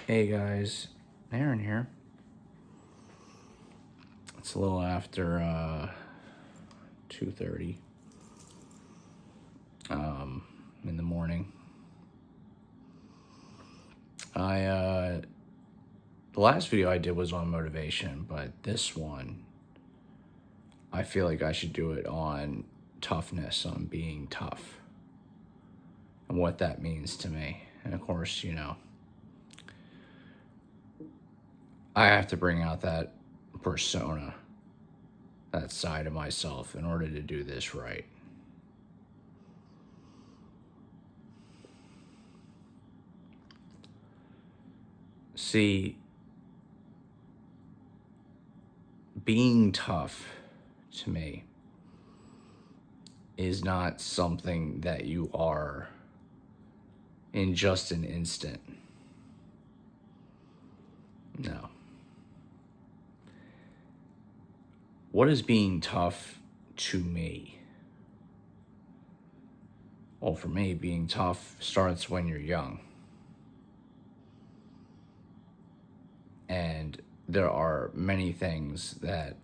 Hey guys, Aaron here. It's a little after 2:30 in the morning. I the last video I did was on motivation, but this one I feel like I should do it on toughness, on being tough and what that means to me. And of course, I have to bring out that persona, that side of myself in order to do this right. See, being tough to me is not something that you are in just an instant. No. What is being tough to me? Well, for me, being tough starts when you're young. And there are many things that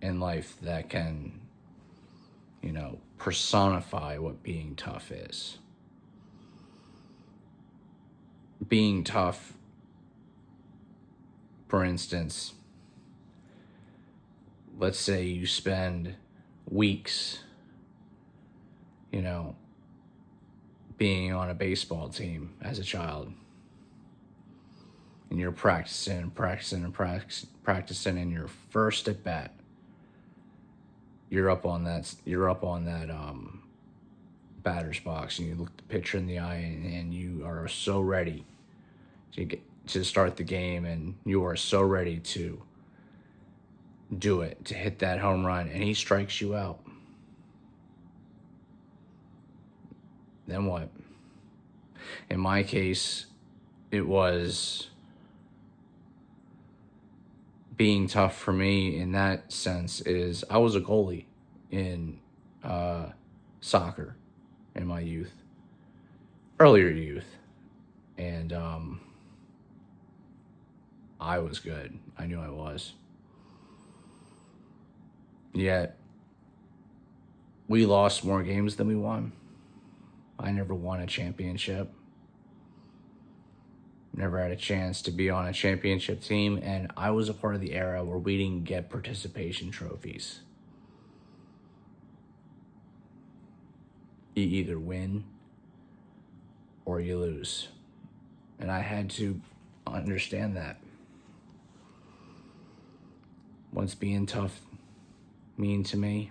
in life that can, personify what being tough is. Being tough, for instance, let's say you spend weeks, being on a baseball team as a child. And you're practicing, and your first at bat, you're up on that batter's box, and you look the pitcher in the eye, and you are so ready to start the game, and you are so ready to do it, to hit that home run, and he strikes you out. Then what? In my case, it was being tough for me in that sense is I was a goalie in soccer in my earlier youth. And I was good. I knew I was. Yet, we lost more games than we won. I never won a championship. Never had a chance to be on a championship team, and I was a part of the era where we didn't get participation trophies. You either win or you lose. And I had to understand that. What's being tough mean to me?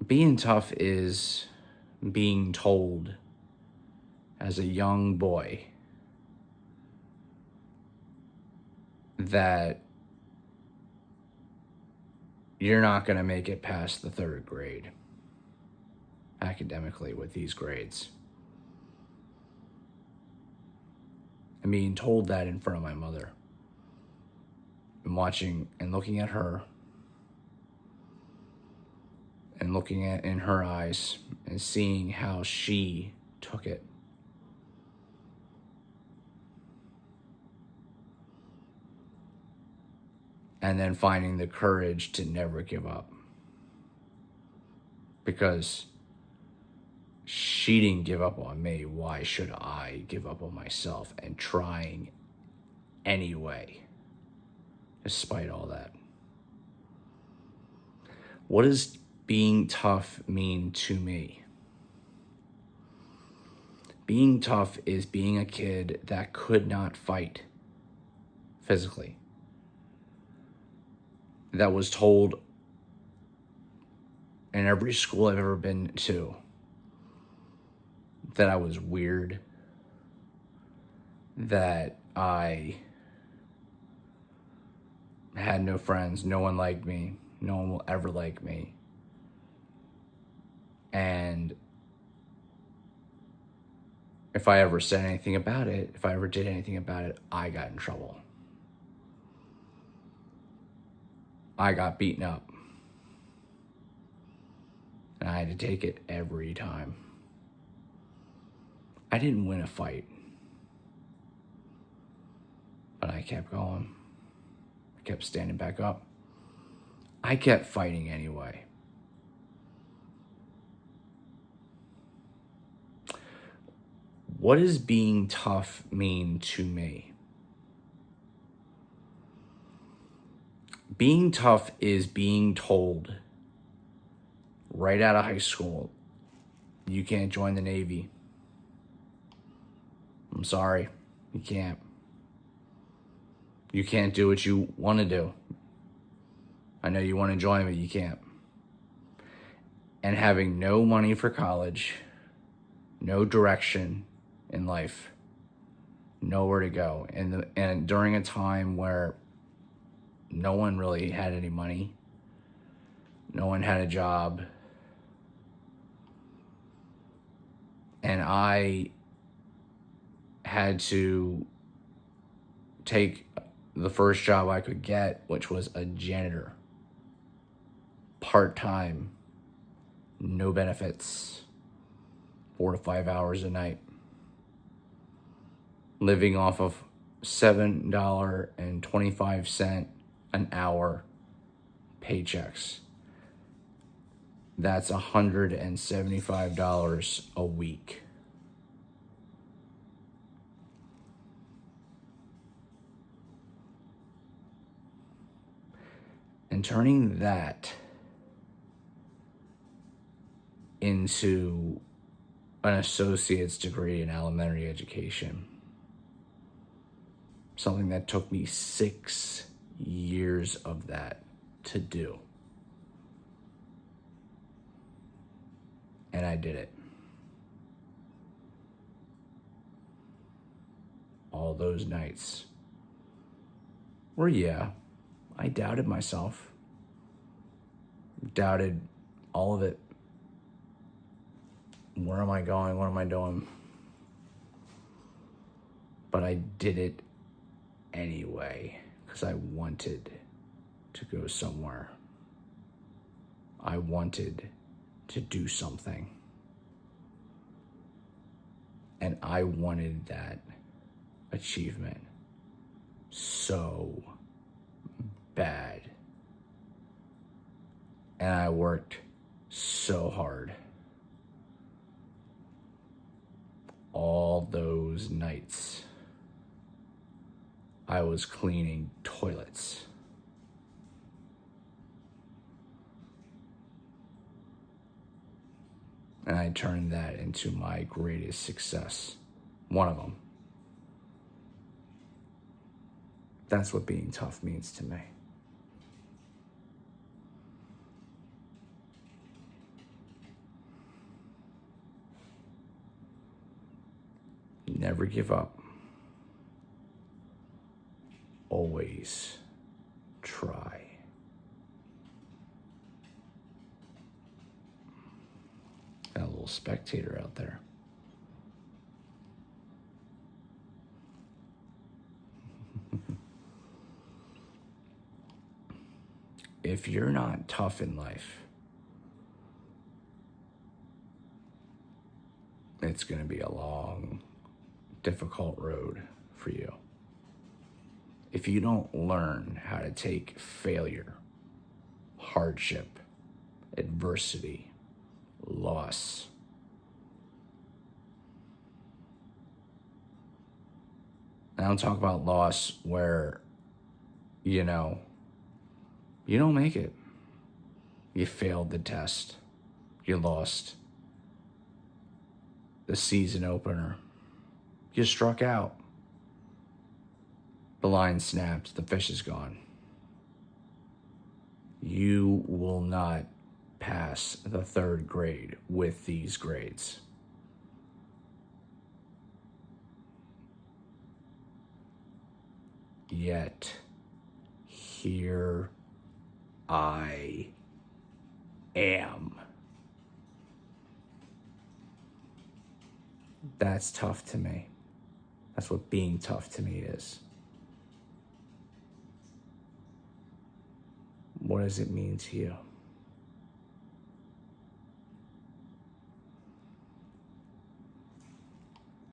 Being tough is being told as a young boy that you're not going to make it past the third grade academically with these grades. And being told that in front of my mother, and watching and looking at her and looking at in her eyes and seeing how she took it. And then finding the courage to never give up. Because she didn't give up on me. Why should I give up on myself? And trying anyway, despite all that. What does being tough mean to me? Being tough is being a kid that could not fight physically. That was told in every school I've ever been to that I was weird, that I had no friends, no one liked me, no one will ever like me. And if I ever said anything about it, if I ever did anything about it, I got in trouble. I got beaten up. And I had to take it every time. I I didn't win a fight, but I kept going. I kept standing back up. I kept fighting anyway. What does being tough mean to me? Being tough is being told right out of high school, you can't join the Navy. I'm sorry, you can't. You can't do what you want to do. I know you want to join, but you can't. And having no money for college, no direction in life, nowhere to go. And during a time where no one really had any money, no one had a job, and I had to take the first job I could get, which was a janitor. Part-time, no benefits, 4 to 5 hours a night. Living off of $7.25 an hour paychecks. That's $175 a week. And turning that into an associate's degree in elementary education, something that took me 6 years of that to do. And I did it. All those nights where, yeah, I doubted myself. Doubted all of it. Where am I going? What am I doing? But I did it anyway because I wanted to go somewhere. I wanted to do something. And I wanted that achievement so bad. And I worked so hard. All those nights, I was cleaning toilets. And I turned that into my greatest success. One of them. That's what being tough means to me. Never give up. Always try. Got a little spectator out there. If you're not tough in life, it's going to be a long, difficult road for you. If you don't learn how to take failure, hardship, adversity, loss, and I don't talk about loss where, you don't make it. You failed the test. You lost the season opener. You struck out. The line snapped. The fish is gone. You will not pass the 3rd grade with these grades. Yet, here I am. That's tough to me. That's what being tough to me is. What does it mean to you?